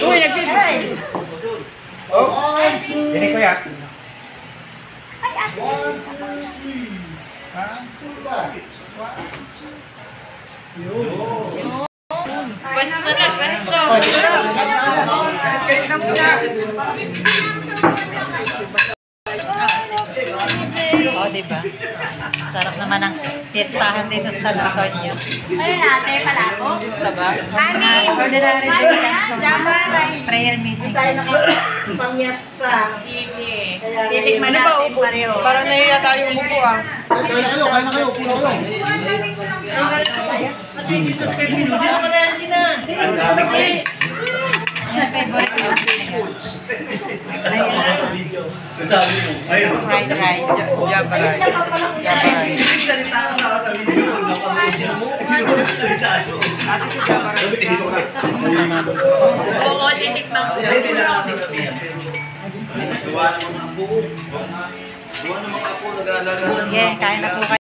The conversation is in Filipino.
Uy, nagpipig. Oh, ini ko ya. Ay, ate. 1, 2, 3. Pwesto na, pwesto. O, diba? Sarap naman ang fiestahan dito sa San Antonio. Ano natin, palato? Gusto ba? Kani. Ordinary Kani din na, lang. java rice. Prayer meeting. Pamiesta. Sige. Titikman natin pareho. Parang nahiya tayo umupo ah. Kain na kayo, upo na kayo. Yan, favorite ko. Fried rice. Java rice. Java rice. Ate si Java rice ka. Masama. Oo, titikman ko. Sige, kain na po kayo.